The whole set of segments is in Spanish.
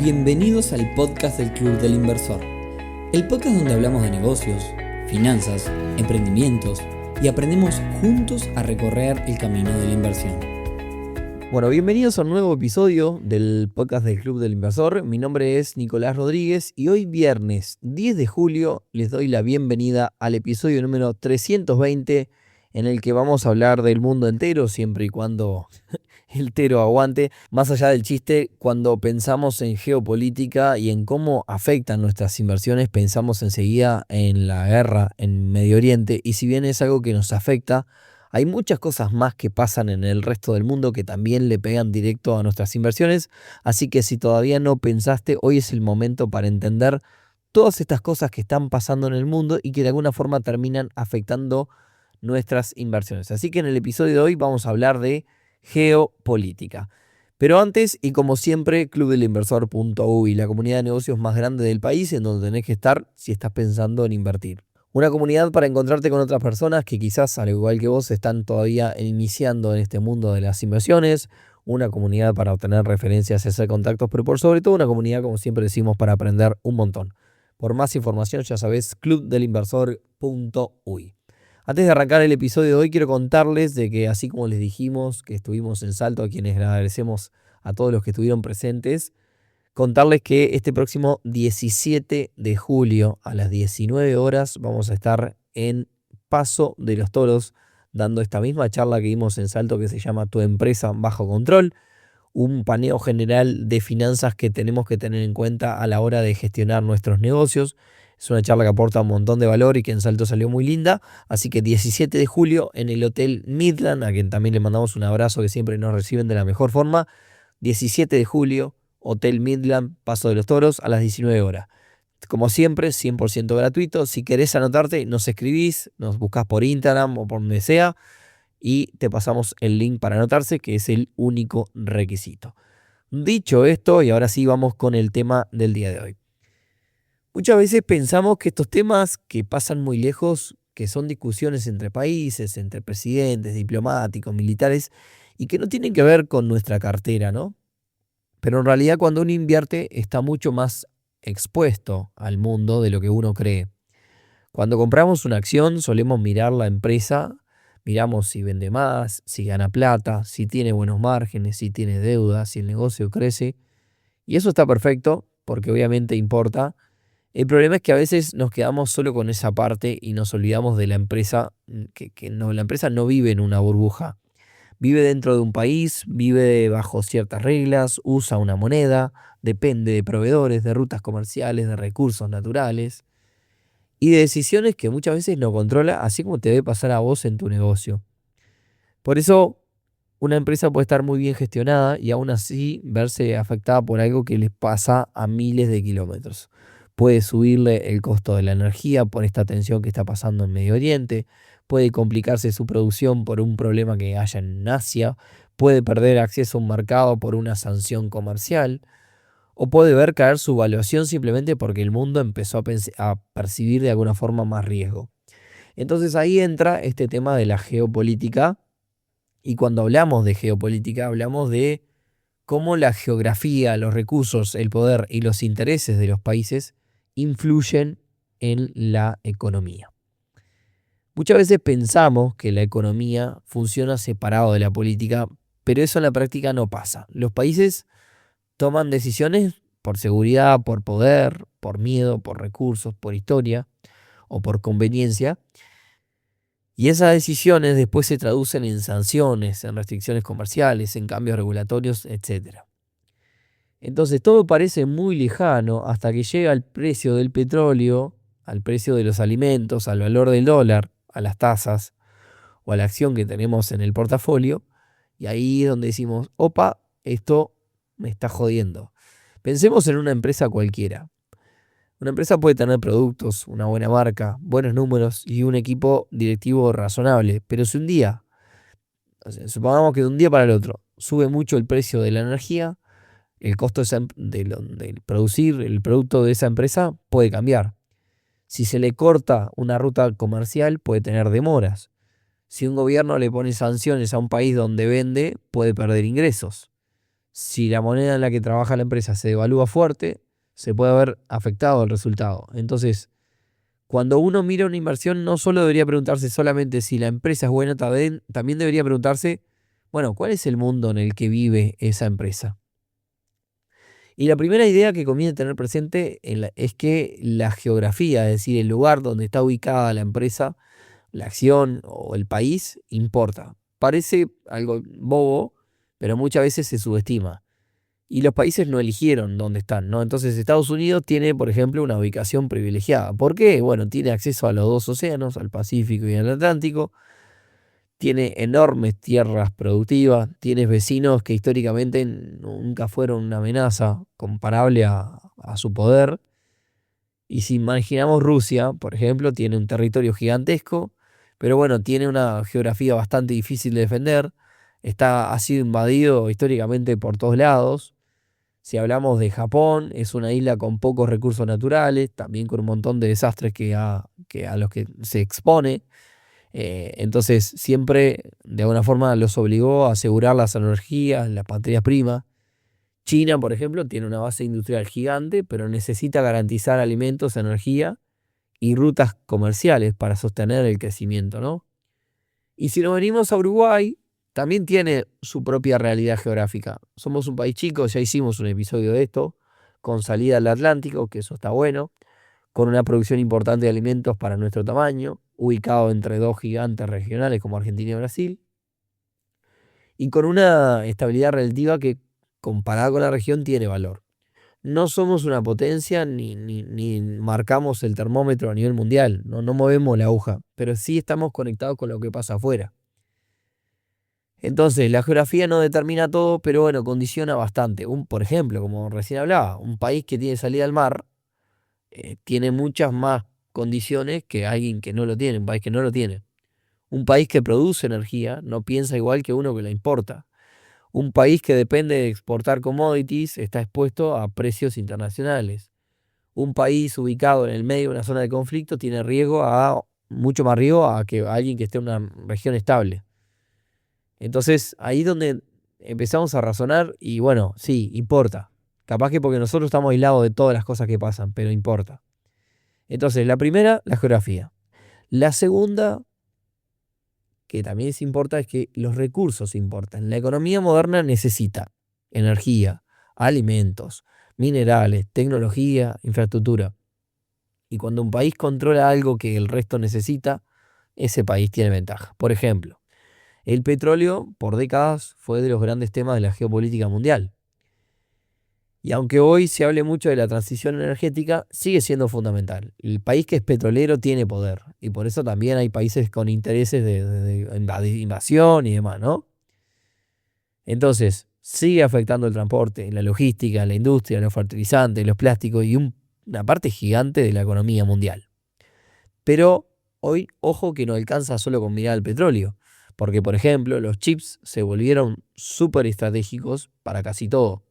Bienvenidos al podcast del Club del Inversor, el podcast donde hablamos de negocios, finanzas, emprendimientos y aprendemos juntos a recorrer el camino de la inversión. Bueno, bienvenidos a un nuevo episodio del podcast del Club del Inversor. Mi nombre es Nicolás Rodríguez y hoy viernes 10 de julio les doy la bienvenida al episodio número 320 en el que vamos a hablar del mundo entero siempre y cuando el tero aguante. Más allá del chiste, cuando pensamos en geopolítica y en cómo afectan nuestras inversiones, pensamos enseguida en la guerra en Medio Oriente, y si bien es algo que nos afecta, hay muchas cosas más que pasan en el resto del mundo que también le pegan directo a nuestras inversiones, así que si todavía no pensaste, hoy es el momento para entender todas estas cosas que están pasando en el mundo y que de alguna forma terminan afectando nuestras inversiones. Así que en el episodio de hoy vamos a hablar de geopolítica. Pero antes, y como siempre, clubdelinversor.uy, la comunidad de negocios más grande del país en donde tenés que estar si estás pensando en invertir. Una comunidad para encontrarte con otras personas que quizás, al igual que vos, están todavía iniciando en este mundo de las inversiones. Una comunidad para obtener referencias y hacer contactos, pero por sobre todo una comunidad, como siempre decimos, para aprender un montón. Por más información, ya sabés, clubdelinversor.uy. Antes de arrancar el episodio de hoy, quiero contarles de que, así como les dijimos que estuvimos en Salto, a quienes agradecemos a todos los que estuvieron presentes, contarles que este próximo 17 de julio a las 19 horas vamos a estar en Paso de los Toros dando esta misma charla que dimos en Salto, que se llama Tu empresa bajo control, un paneo general de finanzas que tenemos que tener en cuenta a la hora de gestionar nuestros negocios. Es una charla que aporta un montón de valor y que en Salto salió muy linda. Así que 17 de julio en el Hotel Midland, a quien también le mandamos un abrazo, que siempre nos reciben de la mejor forma. 17 de julio, Hotel Midland, Paso de los Toros, a las 19 horas. Como siempre, 100% gratuito. Si querés anotarte, nos escribís, nos buscás por Instagram o por donde sea y te pasamos el link para anotarse, que es el único requisito. Dicho esto, y ahora sí vamos con el tema del día de hoy. Muchas veces pensamos que estos temas que pasan muy lejos, que son discusiones entre países, entre presidentes, diplomáticos, militares, y que no tienen que ver con nuestra cartera, ¿no? Pero en realidad cuando uno invierte está mucho más expuesto al mundo de lo que uno cree. Cuando compramos una acción solemos mirar la empresa, miramos si vende más, si gana plata, si tiene buenos márgenes, si tiene deuda, si el negocio crece. Y eso está perfecto porque obviamente importa. El problema es que a veces nos quedamos solo con esa parte y nos olvidamos de la empresa, la empresa no vive en una burbuja. Vive dentro de un país, vive bajo ciertas reglas, usa una moneda, depende de proveedores, de rutas comerciales, de recursos naturales y de decisiones que muchas veces no controla, así como te debe pasar a vos en tu negocio. Por eso, una empresa puede estar muy bien gestionada y aún así verse afectada por algo que les pasa a miles de kilómetros. Puede subirle el costo de la energía por esta tensión que está pasando en Medio Oriente, puede complicarse su producción por un problema que haya en Asia, puede perder acceso a un mercado por una sanción comercial, o puede ver caer su valuación simplemente porque el mundo empezó a percibir de alguna forma más riesgo. Entonces ahí entra este tema de la geopolítica, y cuando hablamos de geopolítica hablamos de cómo la geografía, los recursos, el poder y los intereses de los países influyen en la economía. Muchas veces pensamos que la economía funciona separado de la política, pero eso en la práctica no pasa. Los países toman decisiones por seguridad, por poder, por miedo, por recursos, por historia o por conveniencia. Y esas decisiones después se traducen en sanciones, en restricciones comerciales, en cambios regulatorios, etc. Entonces todo parece muy lejano hasta que llega el precio del petróleo, al precio de los alimentos, al valor del dólar, a las tasas o a la acción que tenemos en el portafolio. Y ahí es donde decimos, opa, esto me está jodiendo. Pensemos en una empresa cualquiera. Una empresa puede tener productos, una buena marca, buenos números y un equipo directivo razonable. Pero si un día, supongamos que de un día para el otro, sube mucho el precio de la energía, el costo de producir el producto de esa empresa puede cambiar. Si se le corta una ruta comercial, puede tener demoras. Si un gobierno le pone sanciones a un país donde vende, puede perder ingresos. Si la moneda en la que trabaja la empresa se devalúa fuerte, se puede haber afectado el resultado. Entonces, cuando uno mira una inversión, no solo debería preguntarse solamente si la empresa es buena, también debería preguntarse, bueno, ¿cuál es el mundo en el que vive esa empresa? Y la primera idea que conviene tener presente es que la geografía, es decir, el lugar donde está ubicada la empresa, la acción o el país, importa. Parece algo bobo, pero muchas veces se subestima. Y los países no eligieron dónde están, ¿no? Entonces Estados Unidos tiene, por ejemplo, una ubicación privilegiada. ¿Por qué? Bueno, tiene acceso a los dos océanos, al Pacífico y al Atlántico. Tiene enormes tierras productivas, tiene vecinos que históricamente nunca fueron una amenaza comparable a su poder. Y si imaginamos Rusia, por ejemplo, tiene un territorio gigantesco, pero bueno, tiene una geografía bastante difícil de defender. Ha sido invadido históricamente por todos lados. Si hablamos de Japón, es una isla con pocos recursos naturales, también con un montón de desastres que a los que se expone. Entonces siempre de alguna forma los obligó a asegurar las energías, las materias primas. China, por ejemplo, tiene una base industrial gigante, pero necesita garantizar alimentos, energía y rutas comerciales para sostener el crecimiento, ¿no? Y si nos venimos a Uruguay, también tiene su propia realidad geográfica. Somos un país chico, ya hicimos un episodio de esto, con salida al Atlántico, que eso está bueno, con una producción importante de alimentos para nuestro tamaño, ubicado entre dos gigantes regionales como Argentina y Brasil, y con una estabilidad relativa que, comparada con la región, tiene valor. No somos una potencia ni marcamos el termómetro a nivel mundial, no movemos la aguja, pero sí estamos conectados con lo que pasa afuera. Entonces, la geografía no determina todo, pero bueno, condiciona bastante. Por ejemplo, como recién hablaba, un país que tiene salida al mar tiene muchas más condiciones que alguien que no lo tiene, un país que no lo tiene. Un país que produce energía no piensa igual que uno que la importa. Un país que depende de exportar commodities está expuesto a precios internacionales. Un país ubicado en el medio de una zona de conflicto tiene mucho más riesgo a que alguien que esté en una región estable. Entonces, ahí es donde empezamos a razonar y bueno, sí, importa. Capaz que porque nosotros estamos aislados de todas las cosas que pasan, pero importa. Entonces, la primera, la geografía. La segunda, que también importa, es que los recursos importan. La economía moderna necesita energía, alimentos, minerales, tecnología, infraestructura. Y cuando un país controla algo que el resto necesita, ese país tiene ventaja. Por ejemplo, el petróleo por décadas fue de los grandes temas de la geopolítica mundial. Y aunque hoy se hable mucho de la transición energética, sigue siendo fundamental. El país que es petrolero tiene poder. Y por eso también hay países con intereses de invasión y demás, ¿no? Entonces, sigue afectando el transporte, la logística, la industria, los fertilizantes, los plásticos y una parte gigante de la economía mundial. Pero hoy, ojo que no alcanza solo con mirar el petróleo. Porque, por ejemplo, los chips se volvieron súper estratégicos para casi todo.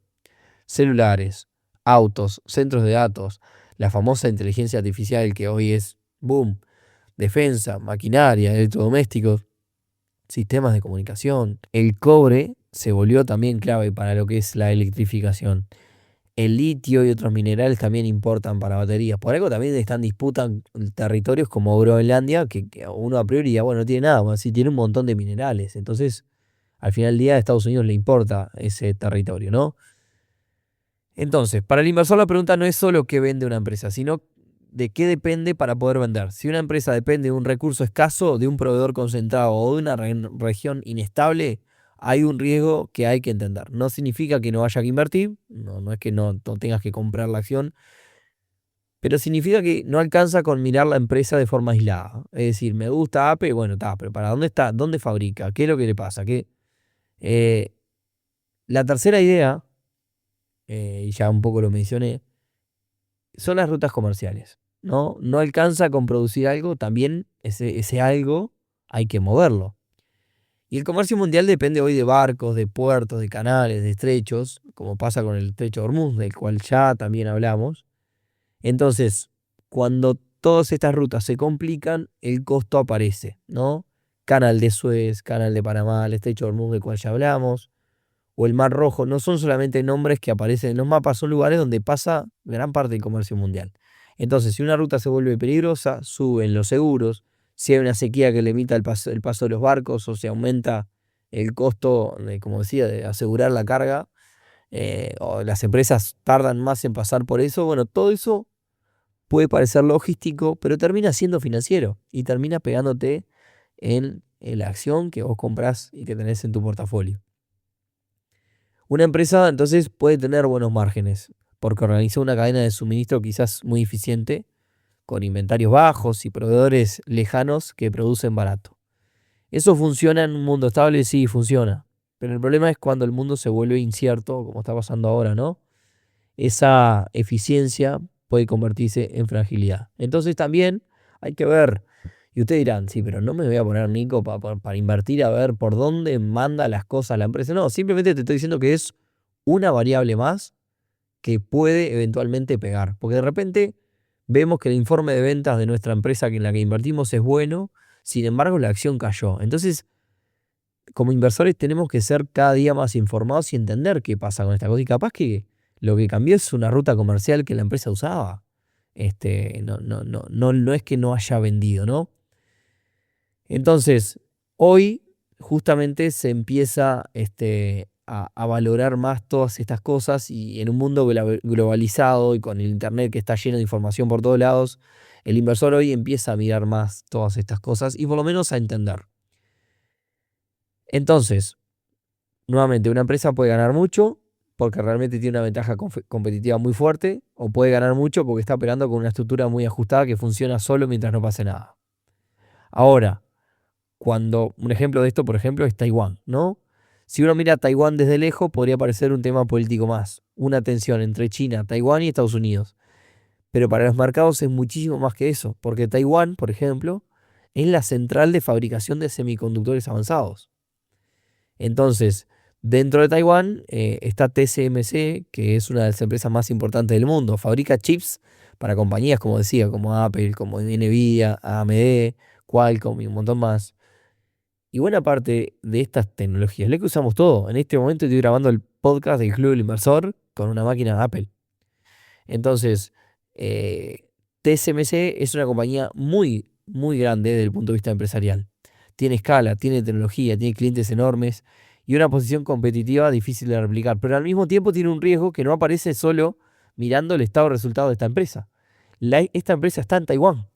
Celulares, autos, centros de datos, la famosa inteligencia artificial que hoy es boom, defensa, maquinaria, electrodomésticos, sistemas de comunicación. El cobre se volvió también clave para lo que es la electrificación. El litio y otros minerales también importan para baterías. Por algo también están en disputa territorios como Groenlandia, que uno a priori ya, bueno, no tiene nada, sí tiene un montón de minerales. Entonces, al final del día a Estados Unidos le importa ese territorio, ¿no? Entonces, para el inversor la pregunta no es solo qué vende una empresa, sino de qué depende para poder vender. Si una empresa depende de un recurso escaso, de un proveedor concentrado o de una región inestable, hay un riesgo que hay que entender. No significa que no haya que invertir, no es que no tengas que comprar la acción, pero significa que no alcanza con mirar la empresa de forma aislada. Es decir, me gusta Apple, bueno, está, pero ¿para dónde está? ¿Dónde fabrica? ¿Qué es lo que le pasa? Eh, la tercera idea, y ya un poco lo mencioné, son las rutas comerciales. No alcanza con producir algo, también ese algo hay que moverlo. Y el comercio mundial depende hoy de barcos, de puertos, de canales, de estrechos, como pasa con el estrecho de Hormuz, del cual ya también hablamos. Entonces, cuando todas estas rutas se complican, el costo aparece, ¿no? Canal de Suez, Canal de Panamá, el estrecho de Hormuz, del cual ya hablamos, o el Mar Rojo, no son solamente nombres que aparecen en los mapas, son lugares donde pasa gran parte del comercio mundial. Entonces, si una ruta se vuelve peligrosa, suben los seguros. Si hay una sequía que limita el paso de los barcos o se aumenta el costo, como decía, de asegurar la carga, o las empresas tardan más en pasar por eso, bueno, todo eso puede parecer logístico, pero termina siendo financiero y termina pegándote en la acción que vos comprás y que tenés en tu portafolio. Una empresa entonces puede tener buenos márgenes porque organizó una cadena de suministro quizás muy eficiente, con inventarios bajos y proveedores lejanos que producen barato. ¿Eso funciona en un mundo estable? Sí, funciona. Pero el problema es cuando el mundo se vuelve incierto, como está pasando ahora, ¿no? Esa eficiencia puede convertirse en fragilidad. Entonces también hay que ver, y ustedes dirán, sí, pero no me voy a poner Nico para invertir a ver por dónde manda las cosas la empresa. No, simplemente te estoy diciendo que es una variable más que puede eventualmente pegar. Porque de repente vemos que el informe de ventas de nuestra empresa en la que invertimos es bueno, sin embargo la acción cayó. Entonces, como inversores tenemos que ser cada día más informados y entender qué pasa con esta cosa. Y capaz que lo que cambió es una ruta comercial que la empresa usaba. No es que no haya vendido, ¿no? Entonces, hoy justamente se empieza a valorar más todas estas cosas y en un mundo globalizado y con el internet que está lleno de información por todos lados, el inversor hoy empieza a mirar más todas estas cosas y por lo menos a entender. Entonces, nuevamente, una empresa puede ganar mucho porque realmente tiene una ventaja competitiva muy fuerte, o puede ganar mucho porque está operando con una estructura muy ajustada que funciona solo mientras no pase nada. Ahora, cuando un ejemplo de esto, por ejemplo, es Taiwán, ¿no? Si uno mira a Taiwán desde lejos, podría parecer un tema político más, una tensión entre China, Taiwán y Estados Unidos. Pero para los mercados es muchísimo más que eso, porque Taiwán, por ejemplo, es la central de fabricación de semiconductores avanzados. Entonces, dentro de Taiwán está TSMC, que es una de las empresas más importantes del mundo. Fabrica chips para compañías, como decía, como Apple, como Nvidia, AMD, Qualcomm y un montón más. Y buena parte de estas tecnologías, la que usamos todo. En este momento estoy grabando el podcast del Club del Inversor con una máquina de Apple. Entonces, TSMC es una compañía muy, muy grande desde el punto de vista empresarial. Tiene escala, tiene tecnología, tiene clientes enormes y una posición competitiva difícil de replicar. Pero al mismo tiempo tiene un riesgo que no aparece solo mirando el estado de resultados de esta empresa. Esta empresa está en Taiwán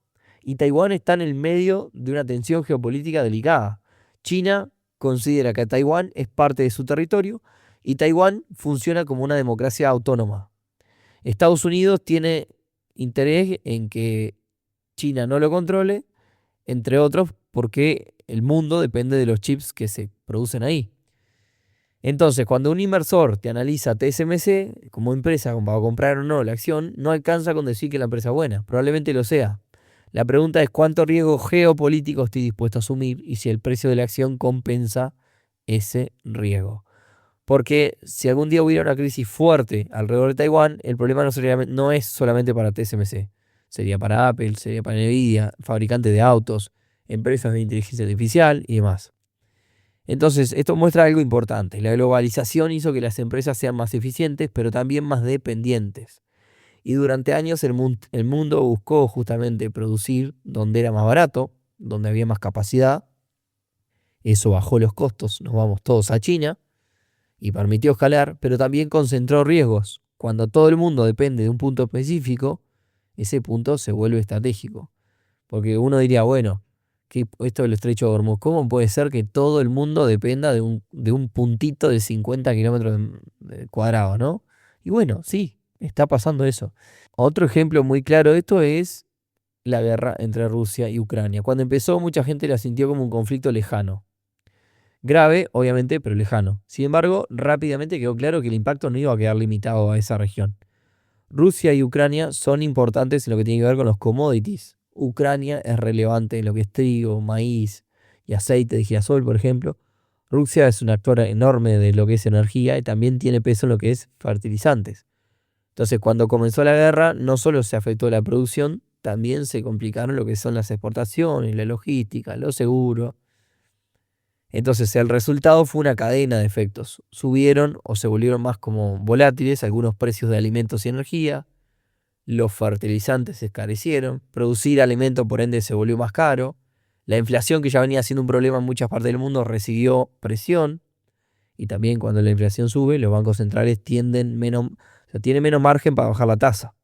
y Taiwán está en el medio de una tensión geopolítica delicada. China considera que Taiwán es parte de su territorio y Taiwán funciona como una democracia autónoma. Estados Unidos tiene interés en que China no lo controle, entre otros, porque el mundo depende de los chips que se producen ahí. Entonces, cuando un inversor te analiza TSMC como empresa para comprar o no la acción, no alcanza con decir que la empresa es buena. Probablemente lo sea. La pregunta es cuánto riesgo geopolítico estoy dispuesto a asumir y si el precio de la acción compensa ese riesgo. Porque si algún día hubiera una crisis fuerte alrededor de Taiwán, el problema no es solamente para TSMC. Sería para Apple, sería para Nvidia, fabricantes de autos, empresas de inteligencia artificial y demás. Entonces, esto muestra algo importante. La globalización hizo que las empresas sean más eficientes, pero también más dependientes. Y durante años el mundo buscó justamente producir donde era más barato, donde había más capacidad. Eso bajó los costos, nos vamos todos a China y permitió escalar, pero también concentró riesgos. Cuando todo el mundo depende de un punto específico, ese punto se vuelve estratégico. Porque uno diría, bueno, esto del estrecho de Hormuz, ¿cómo puede ser que todo el mundo dependa de un puntito de 50 kilómetros cuadrados, ¿no? Y bueno, sí, está pasando eso. Otro ejemplo muy claro de esto es la guerra entre Rusia y Ucrania. Cuando empezó, mucha gente la sintió como un conflicto lejano. Grave, obviamente, pero lejano. Sin embargo, rápidamente quedó claro que el impacto no iba a quedar limitado a esa región. Rusia y Ucrania son importantes en lo que tiene que ver con los commodities. Ucrania es relevante en lo que es trigo, maíz y aceite de girasol, por ejemplo. Rusia es un actor enorme de lo que es energía y también tiene peso en lo que es fertilizantes. Entonces, cuando comenzó la guerra, no solo se afectó la producción, también se complicaron lo que son las exportaciones, la logística, los seguros. Entonces el resultado fue una cadena de efectos. Subieron o se volvieron más como volátiles algunos precios de alimentos y energía, los fertilizantes se encarecieron, producir alimentos por ende se volvió más caro, la inflación que ya venía siendo un problema en muchas partes del mundo recibió presión y también cuando la inflación sube los bancos centrales tienen menos margen para bajar la tasa.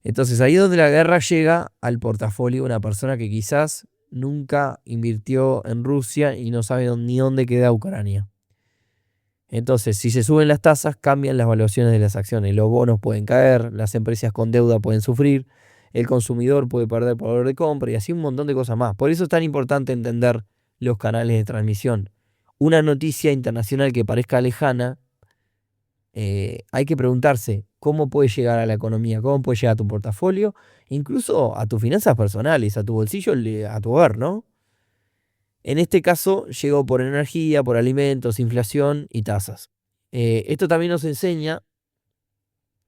Entonces ahí es donde la guerra llega al portafolio de una persona que quizás nunca invirtió en Rusia y no sabe ni dónde queda Ucrania. Entonces, si se suben las tasas, cambian las valuaciones de las acciones. Los bonos pueden caer, las empresas con deuda pueden sufrir, el consumidor puede perder poder de compra y así un montón de cosas más. Por eso es tan importante entender los canales de transmisión. Una noticia internacional que parezca lejana, hay que preguntarse cómo puede llegar a la economía, cómo puede llegar a tu portafolio, incluso a tus finanzas personales, a tu bolsillo, a tu hogar, ¿no? En este caso llegó por energía, por alimentos, inflación y tasas. Esto también nos enseña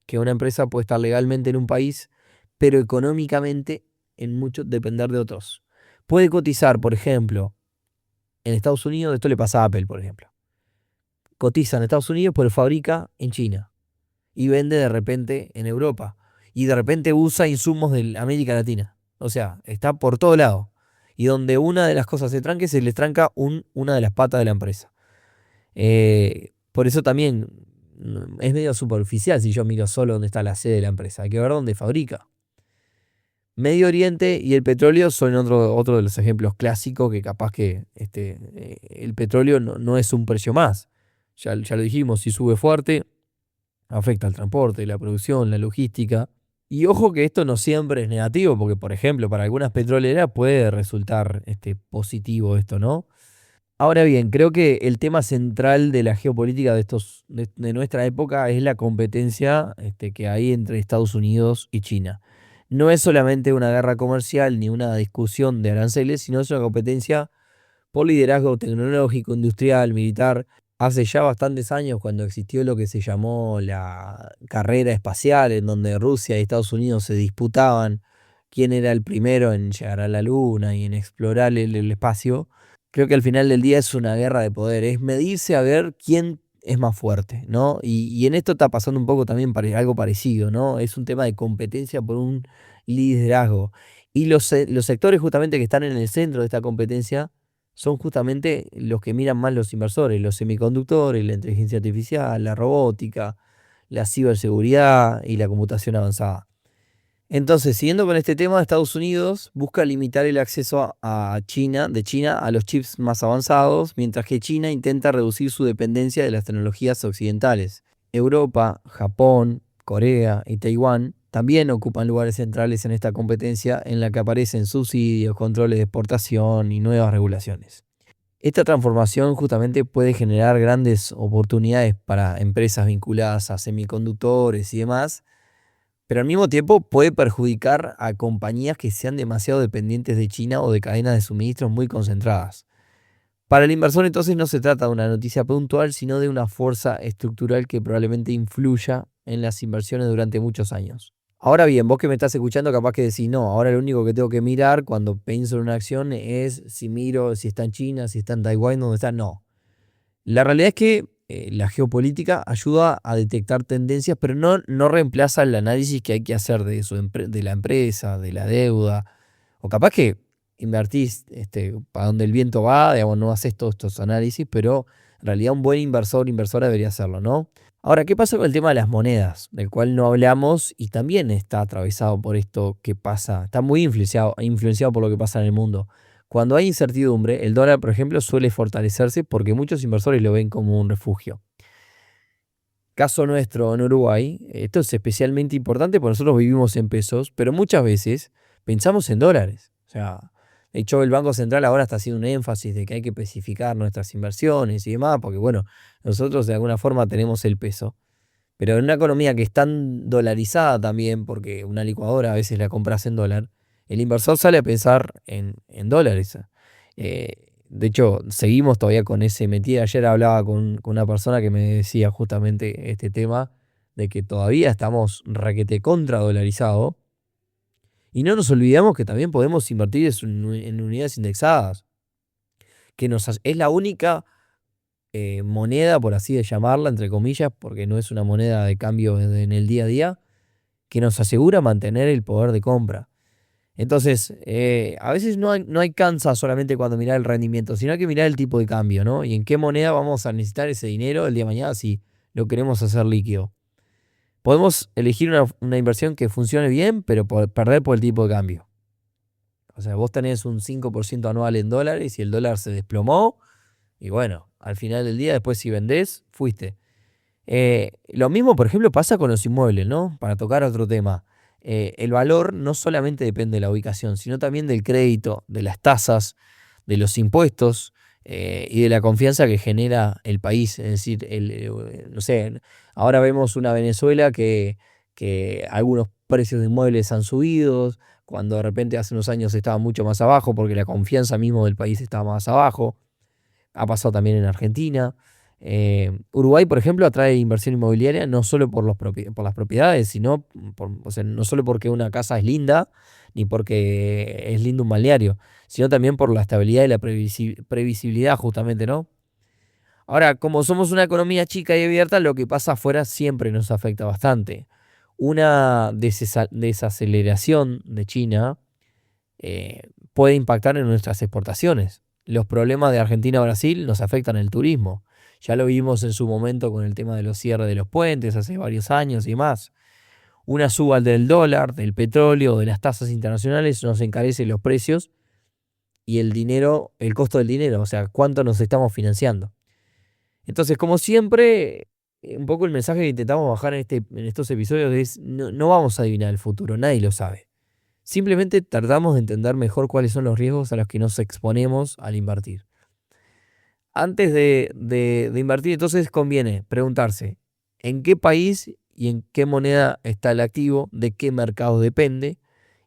que una empresa puede estar legalmente en un país, pero económicamente en mucho depender de otros. Puede cotizar, por ejemplo, en Estados Unidos, esto le pasa a Apple, por ejemplo. Cotiza en Estados Unidos, pero fabrica en China y vende de repente en Europa y de repente usa insumos de América Latina. O sea, está por todo lado. Y donde una de las cosas se tranque, se les tranca una de las patas de la empresa. Por eso también es medio superficial si yo miro solo dónde está la sede de la empresa. Hay que ver dónde fabrica. Medio Oriente y el petróleo son otro de los ejemplos clásicos que capaz que el petróleo no es un precio más. Ya lo dijimos, si sube fuerte, afecta al transporte, la producción, la logística. Y ojo que esto no siempre es negativo, porque por ejemplo, para algunas petroleras puede resultar positivo esto, ¿no? Ahora bien, creo que el tema central de la geopolítica de nuestra época es la competencia que hay entre Estados Unidos y China. No es solamente una guerra comercial ni una discusión de aranceles, sino es una competencia por liderazgo tecnológico, industrial, militar. Hace ya bastantes años, cuando existió lo que se llamó la carrera espacial, en donde Rusia y Estados Unidos se disputaban quién era el primero en llegar a la Luna y en explorar el espacio, creo que al final del día es una guerra de poder, es medirse a ver quién es más fuerte, ¿no? Y en esto está pasando un poco también algo parecido, ¿no? Es un tema de competencia por un liderazgo. Y los sectores justamente que están en el centro de esta competencia son justamente los que miran más los inversores, los semiconductores, la inteligencia artificial, la robótica, la ciberseguridad y la computación avanzada. Entonces, siguiendo con este tema, Estados Unidos busca limitar el acceso de China a los chips más avanzados, mientras que China intenta reducir su dependencia de las tecnologías occidentales. Europa, Japón, Corea y Taiwán también ocupan lugares centrales en esta competencia en la que aparecen subsidios, controles de exportación y nuevas regulaciones. Esta transformación justamente puede generar grandes oportunidades para empresas vinculadas a semiconductores y demás, pero al mismo tiempo puede perjudicar a compañías que sean demasiado dependientes de China o de cadenas de suministros muy concentradas. Para el inversor entonces no se trata de una noticia puntual, sino de una fuerza estructural que probablemente influya en las inversiones durante muchos años. Ahora bien, vos que me estás escuchando capaz que decís, no, ahora lo único que tengo que mirar cuando pienso en una acción es si miro si está en China, si está en Taiwán, dónde está. No. La realidad es que la geopolítica ayuda a detectar tendencias, pero no reemplaza el análisis que hay que hacer de la empresa, de la deuda, o capaz que invertís para donde el viento va, digamos, no haces todos estos análisis, pero en realidad un buen inversora debería hacerlo, ¿no? Ahora, ¿qué pasa con el tema de las monedas? Del cual no hablamos y también está atravesado por esto que pasa, está muy influenciado por lo que pasa en el mundo. Cuando hay incertidumbre, el dólar, por ejemplo, suele fortalecerse porque muchos inversores lo ven como un refugio. Caso nuestro en Uruguay, esto es especialmente importante porque nosotros vivimos en pesos, pero muchas veces pensamos en dólares. O sea, de hecho el Banco Central ahora está haciendo un énfasis de que hay que especificar nuestras inversiones y demás, porque bueno, nosotros de alguna forma tenemos el peso. Pero en una economía que es tan dolarizada también, porque una licuadora a veces la compras en dólar, el inversor sale a pensar en dólares. De hecho, seguimos todavía con ese metido. Ayer hablaba con una persona que me decía justamente este tema de que todavía estamos raquete contra dolarizado. Y no nos olvidamos que también podemos invertir en unidades indexadas. es la única moneda, por así de llamarla, entre comillas, porque no es una moneda de cambio en el día a día, que nos asegura mantener el poder de compra. Entonces, a veces no alcanza solamente cuando mirar el rendimiento, sino hay que mirar el tipo de cambio, ¿no? Y en qué moneda vamos a necesitar ese dinero el día de mañana si lo queremos hacer líquido. Podemos elegir una inversión que funcione bien, pero perder por el tipo de cambio. O sea, vos tenés un 5% anual en dólares y el dólar se desplomó. Y bueno, al final del día, después si vendés, fuiste. Lo mismo, por ejemplo, pasa con los inmuebles, ¿no? Para tocar otro tema. El valor no solamente depende de la ubicación, sino también del crédito, de las tasas, de los impuestos y de la confianza que genera el país. Es decir, no sé, ahora vemos una Venezuela que algunos precios de inmuebles han subido, cuando de repente hace unos años estaban mucho más abajo porque la confianza mismo del país estaba más abajo. Ha pasado también en Argentina. Uruguay, por ejemplo, atrae inversión inmobiliaria no solo por las propiedades, sino o sea, no solo porque una casa es linda, ni porque es lindo un balneario, sino también por la estabilidad y la previsibilidad, justamente, ¿no? Ahora, como somos una economía chica y abierta, lo que pasa afuera siempre nos afecta bastante. Una desaceleración de China puede impactar en nuestras exportaciones. Los problemas de Argentina a Brasil nos afectan el turismo. Ya lo vimos en su momento con el tema de los cierres de los puentes hace varios años y más. Una suba del dólar, del petróleo, de las tasas internacionales nos encarece los precios y el dinero, el costo del dinero, o sea, cuánto nos estamos financiando. Entonces, como siempre, un poco el mensaje que intentamos bajar en estos episodios es: no vamos a adivinar el futuro, nadie lo sabe. Simplemente tratamos de entender mejor cuáles son los riesgos a los que nos exponemos al invertir. Antes de invertir, entonces conviene preguntarse en qué país y en qué moneda está el activo, de qué mercado depende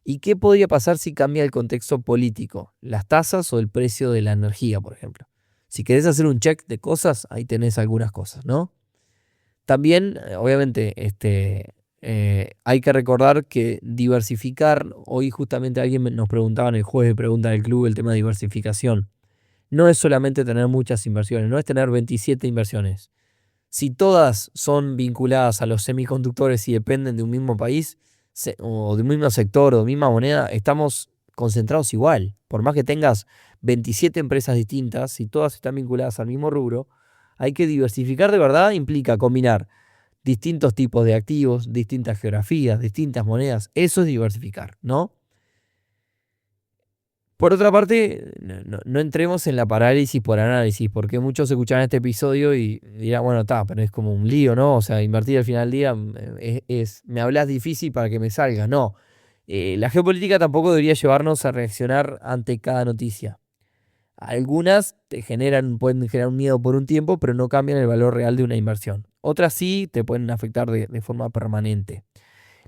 y qué podría pasar si cambia el contexto político, las tasas o el precio de la energía, por ejemplo. Si querés hacer un check de cosas, ahí tenés algunas cosas, ¿no? También, obviamente, hay que recordar que diversificar, hoy justamente alguien nos preguntaba en el jueves de pregunta del club el tema de diversificación. No es solamente tener muchas inversiones, no es tener 27 inversiones. Si todas son vinculadas a los semiconductores y dependen de un mismo país, o de un mismo sector o de misma moneda, estamos concentrados igual. Por más que tengas 27 empresas distintas, si todas están vinculadas al mismo rubro, hay que diversificar de verdad, implica combinar distintos tipos de activos, distintas geografías, distintas monedas. Eso es diversificar, ¿no? Por otra parte, no entremos en la parálisis por análisis, porque muchos escuchan este episodio y dirán, bueno, está, pero es como un lío, ¿no? O sea, invertir al final del día me hablas difícil para que me salga. No, la geopolítica tampoco debería llevarnos a reaccionar ante cada noticia. Algunas pueden generar un miedo por un tiempo, pero no cambian el valor real de una inversión. Otras sí te pueden afectar de forma permanente.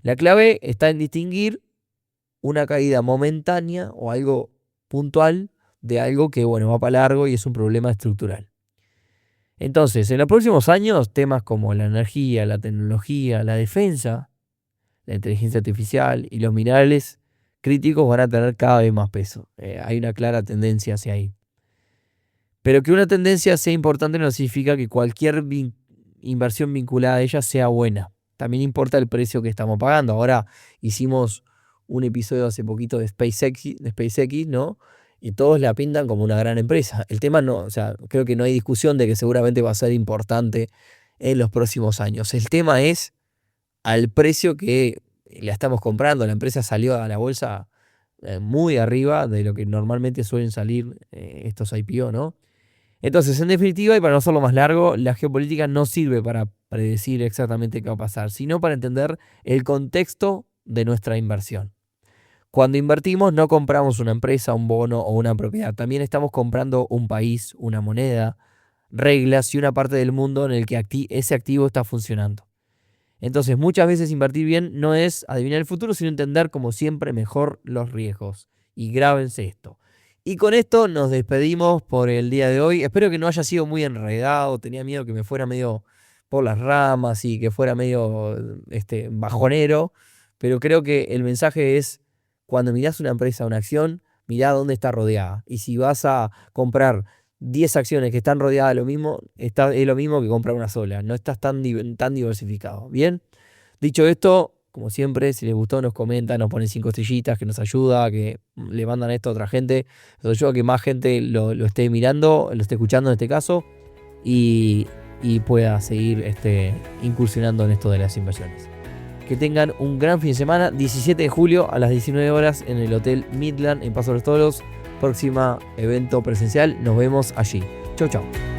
La clave está en distinguir una caída momentánea o algo puntual de algo que, bueno, va para largo y es un problema estructural. Entonces, en los próximos años, temas como la energía, la tecnología, la defensa, la inteligencia artificial y los minerales críticos van a tener cada vez más peso. Hay una clara tendencia hacia ahí. Pero que una tendencia sea importante no significa que cualquier inversión vinculada a ella sea buena. También importa el precio que estamos pagando. Ahora hicimos un episodio hace poquito de SpaceX, ¿no? Y todos la pintan como una gran empresa. El tema no, o sea, creo que no hay discusión de que seguramente va a ser importante en los próximos años. El tema es al precio que la estamos comprando. La empresa salió a la bolsa muy arriba de lo que normalmente suelen salir estos IPO, ¿no? Entonces, en definitiva, y para no hacerlo más largo, la geopolítica no sirve para predecir exactamente qué va a pasar, sino para entender el contexto de nuestra inversión. Cuando invertimos no compramos una empresa, un bono o una propiedad, también estamos comprando un país, una moneda, reglas y una parte del mundo en el que ese activo está funcionando. Entonces, muchas veces invertir bien no es adivinar el futuro, sino entender, como siempre, mejor los riesgos. Y grábense esto. Y con esto nos despedimos por el día de hoy. Espero que no haya sido muy enredado. Tenía miedo que me fuera medio por las ramas y que fuera medio bajonero. Pero creo que el mensaje es: cuando mirás una empresa, una acción, mirá dónde está rodeada. Y si vas a comprar 10 acciones que están rodeadas de lo mismo, es lo mismo que comprar una sola. No estás tan diversificado. Bien, dicho esto, como siempre, si les gustó nos comentan, nos ponen 5 estrellitas, que nos ayuda, que le mandan esto a otra gente. Nos ayuda a que más gente lo esté mirando, lo esté escuchando en este caso, y pueda seguir incursionando en esto de las inversiones. Que tengan un gran fin de semana. 17 de julio a las 19 horas en el Hotel Midland en Paso de los Toros. Próxima evento presencial. Nos vemos allí. Chau, chau.